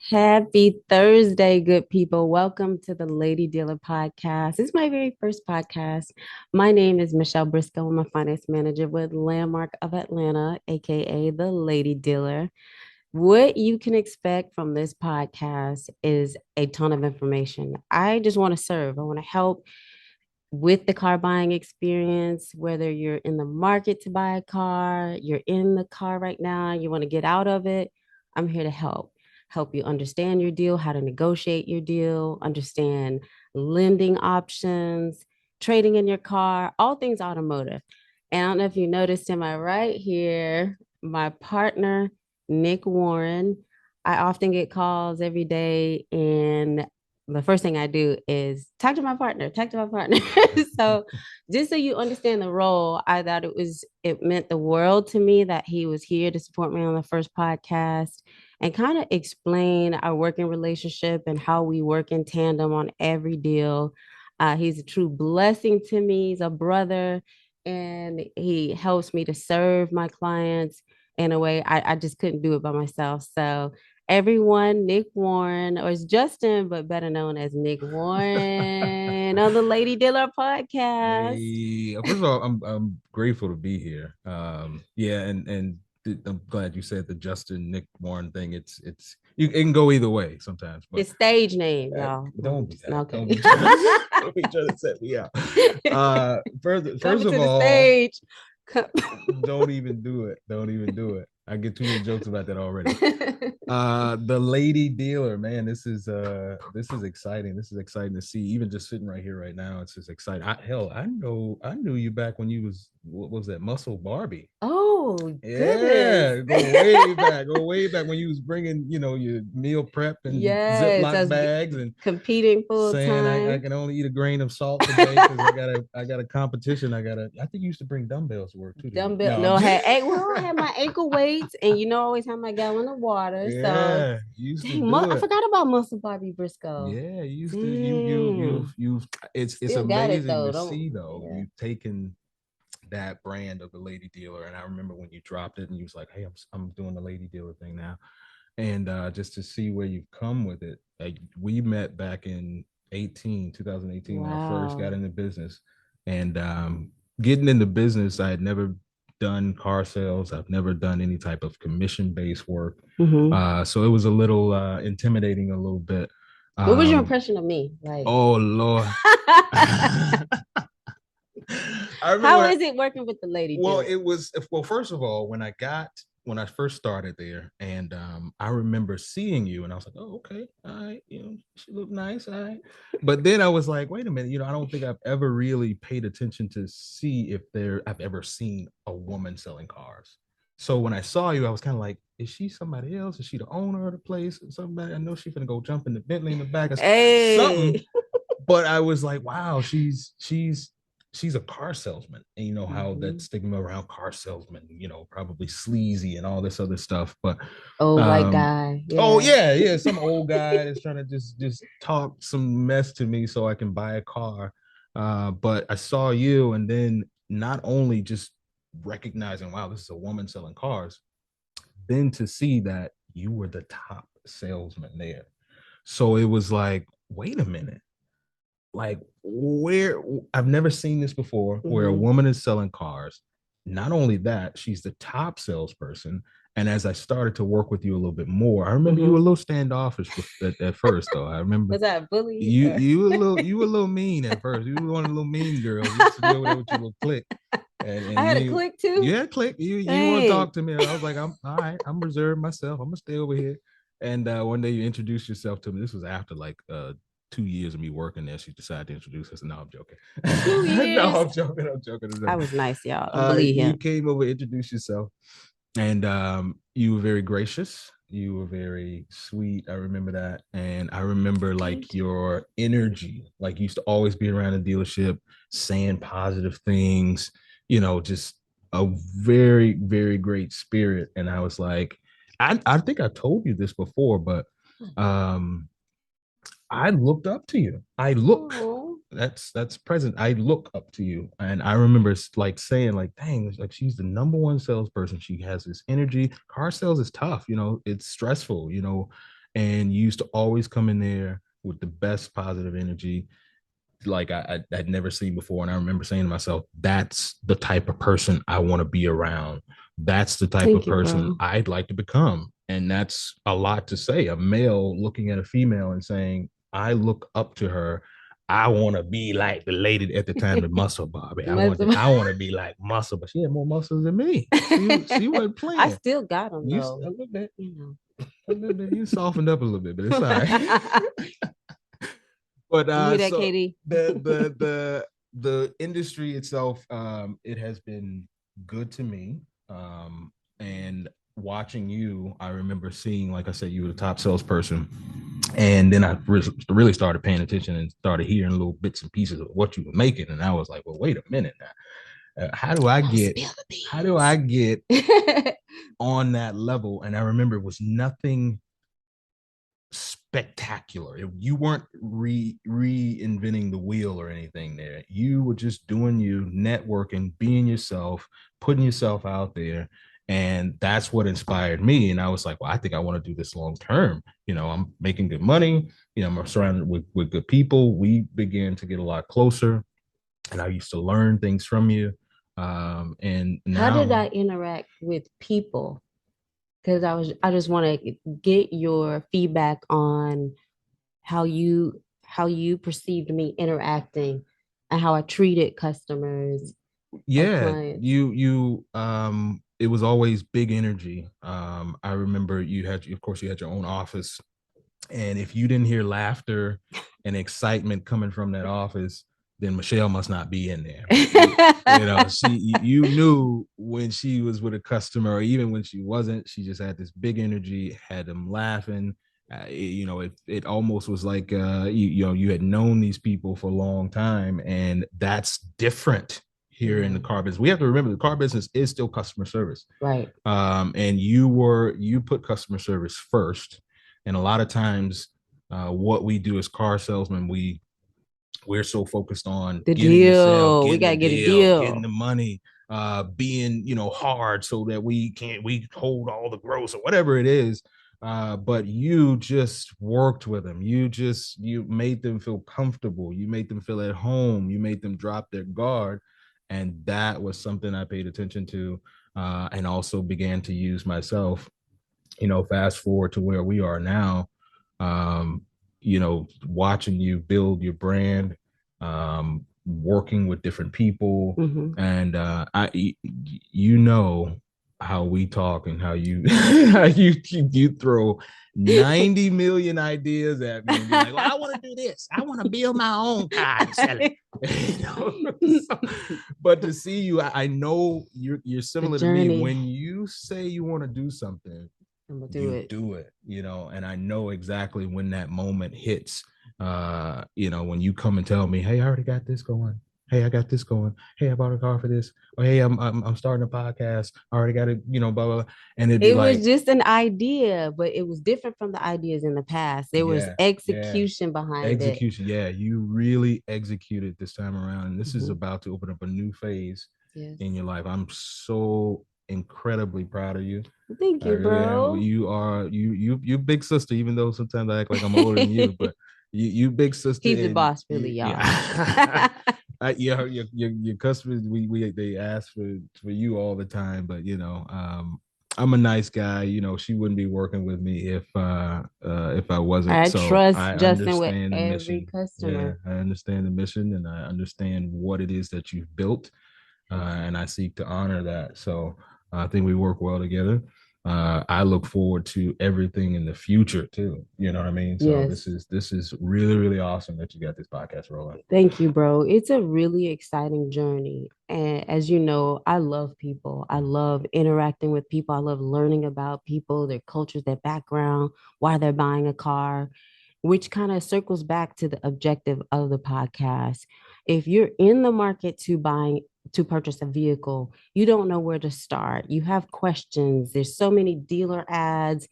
Happy Thursday, good people. Welcome to the Lady Dealer podcast. This is my very first podcast. My name is Michelle Briscoe. I'm a finance manager with Landmark of Atlanta, aka the Lady Dealer. What you can expect from this podcast is a ton of information. I just want to serve, I want to help with the car buying experience, whether you're in the market to buy a car, you're in the car right now, you want to get out of it. I'm here to help. Help you understand your deal, how to negotiate your deal, understand lending options, trading in your car, all things automotive. And I don't know if you noticed, am I right here? My partner, Nick Warren. I often get calls every day, and the first thing I do is talk to my partner. So just so you understand the role, I thought it meant the world to me that he was here to support me on the first podcast and kind of explain our working relationship and how we work in tandem on every deal. He's a true blessing to me. He's a brother, and he helps me to serve my clients in a way I just couldn't do it by myself. So everyone, Nick Warren, or it's Justin, but better known as Nick Warren on the Lady Diller podcast. Hey, first of all, I'm grateful to be here. Yeah, and I'm glad you said the Justin Nick Warren thing. It's it can go either way sometimes, but His stage name, y'all. don't be that. Okay. Don't be trying to set me out. First Coming of to the all, stage. don't even do it. Don't even do it. I get too many jokes about that already. The lady dealer, man, this is exciting. This is exciting to see. Even just sitting right here right now, it's just exciting. I knew you back when you was, what was that, Muscle Barbie? Oh, goodness. Yeah, go way back when you was bringing, your meal prep and Yes, I Ziploc was bags and competing full saying I time. can only eat a grain of salt today because I got a competition. I think you used to bring dumbbells to work too, didn't you? Dumbbell. No, No, I'm I just had well, I had my ankle weights, and I always have my gallon of water. So, yeah, you used to dang, do I it. forgot about Muscle Bobby Briscoe. Yeah, you used to Damn, you've it's still got it amazing though. to Don't. see though. Yeah. You've taken that brand of the lady dealer, and I remember when you dropped it and you was like, hey, I'm doing the lady dealer thing now. And just to see where you've come with it. Like, we met back in 2018 when I first got Wow. into business. And getting into business, I had never done car sales. I've never done any type of commission based work. Hmm. So it was a little intimidating a little bit. What was your Um, impression of me? Like, oh Lord. I remember how is it working with the lady well, dealer? it was, well, first of all, when I first started there, and I remember seeing you, and I was like, oh, okay, all right, she looked nice, all right. But then I was like, wait a minute, I don't think I've ever really paid attention to see if I've ever seen a woman selling cars. So when I saw you, I was kind of like, is she somebody else? Is she the owner of the place? Somebody, I know she's gonna go jump in the Bentley in the back or something. Hey. But I was like, wow, she's a car salesman, and you know how that Hmm. stigma around car salesmen, probably sleazy and all this other stuff. But Old white um, guy. oh Yeah. yeah, some old guy that's trying to just talk some mess to me so I can buy a car. But I saw you, and then not only just recognizing, wow, this is a woman selling cars, then to see that you were the top salesman there. So it was like, wait a minute, like, where, I've never seen this before, where a Hmm. woman is selling cars. Not only that, she's the top salesperson. And as I started to work with you a little bit more, I remember you were a Hmm. little standoffish at first, though. I remember Was that a bully you or? you were a little mean at first. You were one of the little mean girls. You used to be over there with your little clique, I and had a you click too. yeah, clique. You want to Dang. talk to me? I was like, I'm all right. I'm reserved myself. I'm gonna stay over here. And one day you introduced yourself to me. This was after like 2 years of me working there. She decided to introduce us. No, I'm joking. 2 years. No, I'm joking. I'm joking. I'm I joking. was nice, y'all. Don't believe You him. came over, introduced yourself, and you were very gracious. You were very sweet. I remember that. And I remember like Thank you. your energy, like you used to always be around the dealership saying positive things, just a very, very great spirit. And I was like, I think I told you this before, but um I looked up to you. I look. Oh. That's present. I look up to you, and I remember like saying, like, "Dang, like she's the number one salesperson. She has this energy. Car sales is tough. It's stressful. and you used to always come in there with the best positive energy like I'd never seen before. And I remember saying to myself, that's the type of person I want to be around. That's the type of Thank you, person bro. I'd like to become. And that's a lot to say. A male looking at a female and saying, I look up to her. I want to be like the lady at the time, the muscle Bobby. I want to be like muscle, but she had more muscles than me. She wasn't I playing. still got them You though. a little bit, You a little bit. You softened up a little bit, but it's all right. know. But You hear that, so Katie? the industry itself, it has been good to me. And watching you, I remember seeing, like I said, you were the top salesperson, and then I really started paying attention and started hearing little bits and pieces of what you were making, and I was like, well, wait a minute now, Don't spill the how do I get on that level? And I remember it was nothing spectacular. You weren't reinventing the wheel or anything there. You were just doing you, networking, being yourself, putting yourself out there. And that's what inspired me. And I was like, well, I think I want to do this long term. I'm making good money. I'm surrounded with good people. We began to get a lot closer. And I used to learn things from you. And How did now, I interact with people? Because I just want to get your feedback on how you perceived me interacting and how I treated customers or yeah, clients. you it was always big energy. I remember of course you had your own office, and if you didn't hear laughter and excitement coming from that office, then Michelle must not be in there. You knew when she was with a customer, or even when she wasn't. She just had this big energy, had them laughing. It almost was like you had known these people for a long time, and that's different here in Yeah, the car business. We have to remember the car business is still customer service. right. And you put customer service first, and a lot of times what we do as car salesmen, we're so focused on The getting the sale, deal. We getting the gotta get a deal, getting deal. the money, being hard so that we hold all the gross or whatever it is. But you just worked with them. You made them feel comfortable. You made them feel at home. You made them drop their guard, and that was something I paid attention to, and also began to use myself. Fast forward to where we are now, um, watching you build your brand, working with different people, Hmm. and you know how we talk and how you how you throw 90 million ideas at me and be like, well, I want to do this. I want to build my own car and sell it. So, but to see you, I know you're The similar to me. journey. When you say you want to do something, I'm gonna do you it. do it, and I know exactly when that moment hits. When you come and tell me, hey, I already got this going. Hey, I got this going. Hey, I bought a car for this. Or hey, I'm starting a podcast. I already got it, blah, blah, blah. And it'd be It was like, just an idea, but it was different from the ideas in the past. There was yeah, yeah. execution behind it. Execution. Yeah, you really executed this time around. And this is Hmm. about to open up a new phase Yes. in your life. I'm so incredibly proud of you. Thank I you, really am. bro. You big sister, even though sometimes I act like I'm older than you, but you big sister, He's the and boss, really, you, y'all. yeah. Your customers, we they ask for you all the time, but I'm a nice guy. She wouldn't be working with me if I wasn't. I So trust I Justin with understand the every mission. Yeah, customer. I understand the mission, and I understand what it is that you've built, and I seek to honor that. So I think we work well together. I look forward to everything in the future too. You know what I mean? So this Yes. is this is really really awesome that you got this podcast rolling. Thank you, bro. It's a really exciting journey. And as you know, I love people. I love interacting with people. I love learning about people, their cultures, their background, why they're buying a car, which kind of circles back to the objective of the podcast. If you're in the market to purchase a vehicle, you don't know where to start. You have questions. There's so many dealer ads.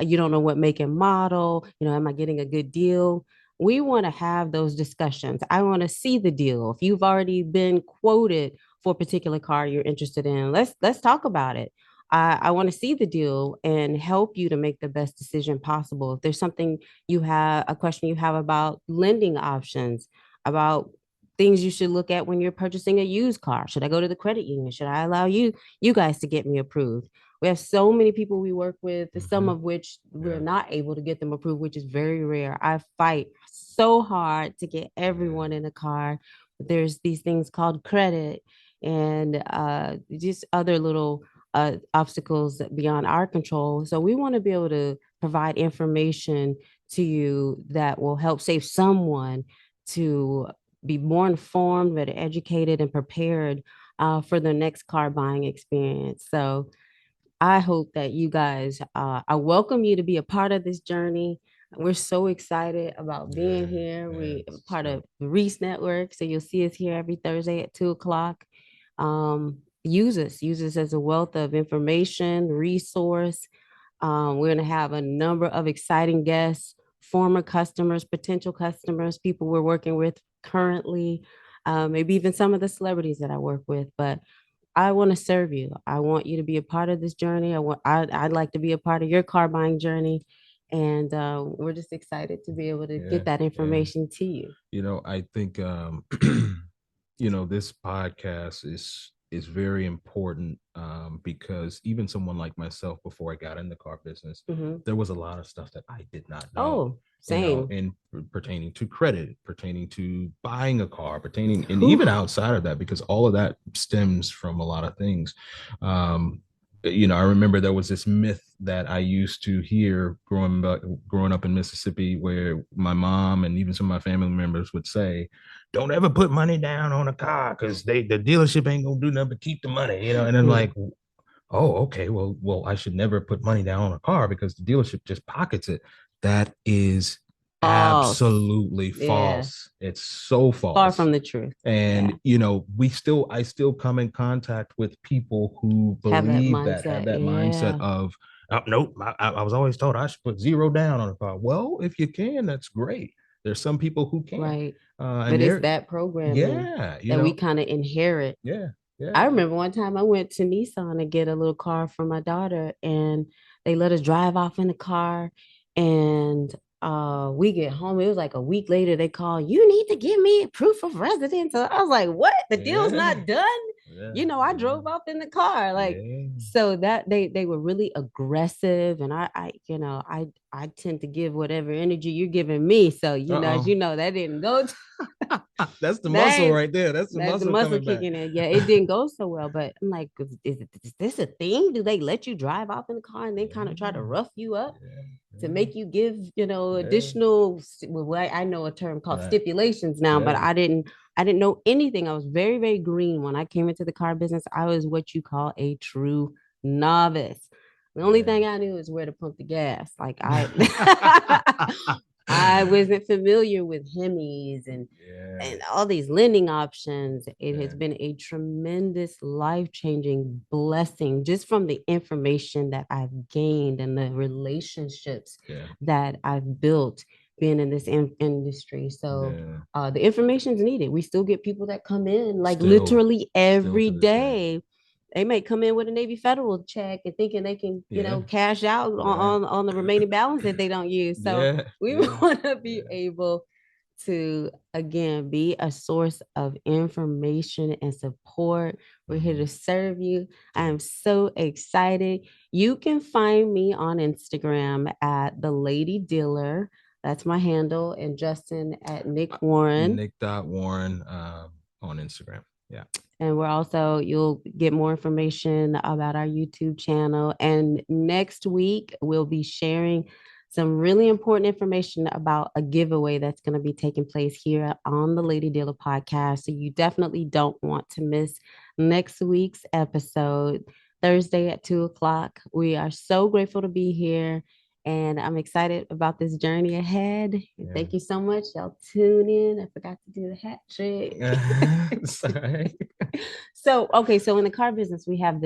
You don't know what make and model. Am I getting a good deal? We want to have those discussions. I want to see the deal. If you've already been quoted for a particular car you're interested in, let's talk about it. I want to see the deal and help you to make the best decision possible. If there's something you have, a question you have about lending options, about things you should look at when you're purchasing a used car. Should I go to the credit union? Should I allow you guys to get me approved? We have so many people we work with, some Mm-hmm. of which we're Yeah. not able to get them approved, which is very rare. I fight so hard to get Yeah. everyone in a car. There's these things called credit and just other little obstacles beyond our control. So we want to be able to provide information to you that will help save someone to be more informed, better educated, and prepared for the next car buying experience. So I hope that you guys, I welcome you to be a part of this journey. We're so excited about being Yeah. here. Yeah. We are It's part of dope. the Reese Network, so you'll see us here every Thursday at 2 o'clock. Use us as a wealth of information, resource. We're going to have a number of exciting guests, former customers, potential customers, people we're working with currently, maybe even some of the celebrities that I work with. But I want to serve you. I want you to be a part of this journey. I'd like to be a part of your car buying journey. And we're just excited to be able to Yeah. get that Yeah. information to you. I think this podcast is very important, because even someone like myself, before I got in the car business, Hmm. there was a lot of stuff that I did not know. Oh, same. In pertaining to credit, pertaining to buying a car, pertaining, and Whew. even outside of that, because all of that stems from a lot of things. Um, I remember there was this myth that I used to hear growing up in Mississippi, where my mom and even some of my family members would say, "Don't ever put money down on a car because the dealership ain't gonna do nothing but keep the money." And I'm Mm. like, "Oh, okay, well, I should never put money down on a car because the dealership just pockets it." That is False. absolutely Yeah. false. It's so Far false. from the truth. And Yeah. I still come in contact with people who Have that believe that, have mindset. that mindset Yeah. of, nope, I was always told I should put zero down on a car. Well, if you can, that's great. There's some people who can't. Right. And But it's they're, that programming yeah, that we kind of inherit. yeah, I yeah, remember one time I went to Nissan to get a little car for my daughter, and they let us drive off in the car. And we get home. It was like a week later. They call, you need to give me proof of residence. So I was like, what? The deal's yeah, not done? yeah, You know, I yeah, drove off in the car. Like, yeah. so that they were really aggressive. And I tend to give whatever energy you're giving me. So, as Uh-oh. you know, that didn't go That's the muscle that right there. That's the that's the muscle muscle coming back. kicking in. Yeah, it didn't go so well. But I'm like, is this a thing? Do they let you drive off in the car and then kind of try to Yeah, rough you up to yeah, make you give, yeah, additional, well, I know a term called right, stipulations now, but yeah. I didn't know anything. I was very, very green when I came into the car business. I was what you call a true novice. The only Yeah. thing I knew is where to pump the gas. Like I wasn't familiar with Hemis Yeah. and all these lending options. It has Yeah. been a tremendous life-changing blessing just from the information that I've gained and the relationships Yeah. that I've built being in this industry. So Yeah. the information is needed. We still get people that come in like Still, literally still every to this day. day. They may come in with a Navy Federal check and thinking they can, Yeah. cash out Right. on the remaining balance that they don't use. So Yeah. we Yeah. want to be Yeah. able to again be a source of information and support. We're here Mm-hmm. to serve you. I Yeah. am so excited. You can find me on Instagram at the Lady Dealer. That's my handle, and Justin at Nick Warren. Nick.Warren, on Instagram. Yeah. And you'll get more information about our YouTube channel. And next week, we'll be sharing some really important information about a giveaway that's going to be taking place here on the Lady Dealer podcast. So you definitely don't want to miss next week's episode, Thursday at 2 o'clock. We are so grateful to be here. And I'm excited about this journey ahead. And Yeah. thank you so much. Y'all tune in. I forgot to do the hat trick. Sorry. So in the car business, we have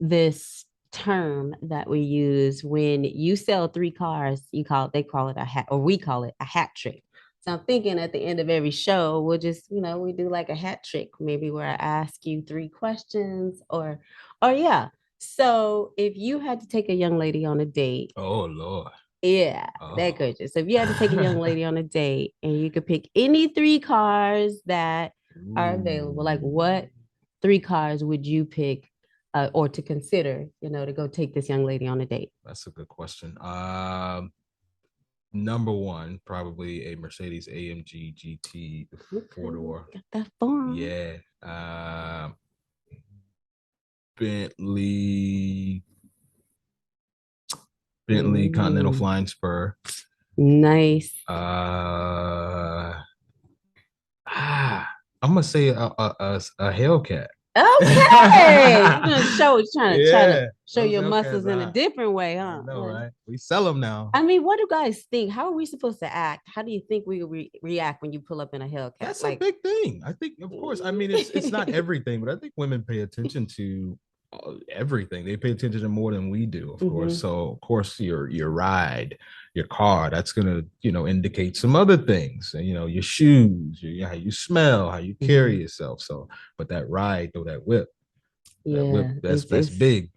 this term that we use when you sell 3 cars, they call it a hat, or we call it a hat trick. So I'm thinking at the end of every show, we'll just, we do like a hat trick, maybe where I ask you 3 questions or yeah. So if you had to take a young lady on a date, Oh Lord. yeah, that Oh. could just. So if you had to take a young lady on a date and you could pick any three cars that are available, like Ooh, what three cars would you pick or to consider, to go take this young lady on a date? that's a good question. Number one, probably a Mercedes AMG GT four Okay, door. got that far. Yeah. Bentley, Bentley Continental Mm, Flying Spur. nice. Uh, ah, I'm gonna say a Hellcat. Okay, you're gonna show trying to Yeah, show those your Hellcats. muscles in a different way, I huh? know, right? We sell them now. I mean, what do guys think? How are we supposed to act? How do you think we react when you pull up in a Hellcat? That's a Like, big thing. I think, of course, I mean, it's not everything, but I think women pay attention to everything. They pay attention to more than we do, of course. hmm, So, of course, your ride, your car, that's gonna indicate some other things. Your shoes, how you smell, how you carry hmm, yourself. So, but that ride or that whip, yeah, that's big.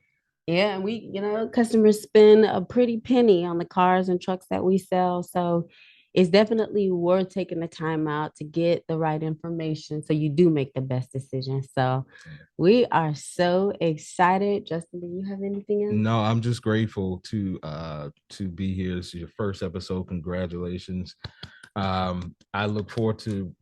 yeah, and customers spend a pretty penny on the cars and trucks that we sell. So it's definitely worth taking the time out to get the right information so you do make the best decision. So we are so excited. Justin, do you have anything else? No, I'm just grateful to be here. This is your first episode. Congratulations. I look forward to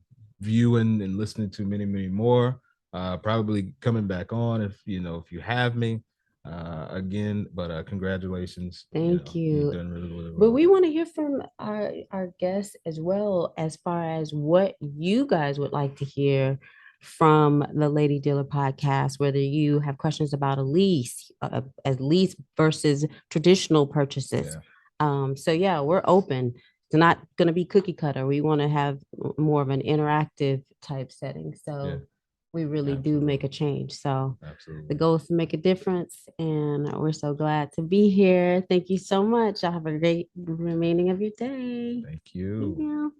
viewing and listening to many, many more. Probably coming back on if you have me again. But congratulations. Thank You've you. done really, really But well. we want to hear from our guests as well, as far as what you guys would like to hear from the Lady Dealer podcast, whether you have questions about a lease versus traditional purchases. Yeah, So yeah, we're open. It's not going to be cookie cutter. We want to have more of an interactive type setting. yeah, So we really do absolutely, make a change. So the absolutely. goal is to make a difference, and we're so glad to be here. Thank you so much. Y'all have a great remaining of your day. Thank Thank you. you.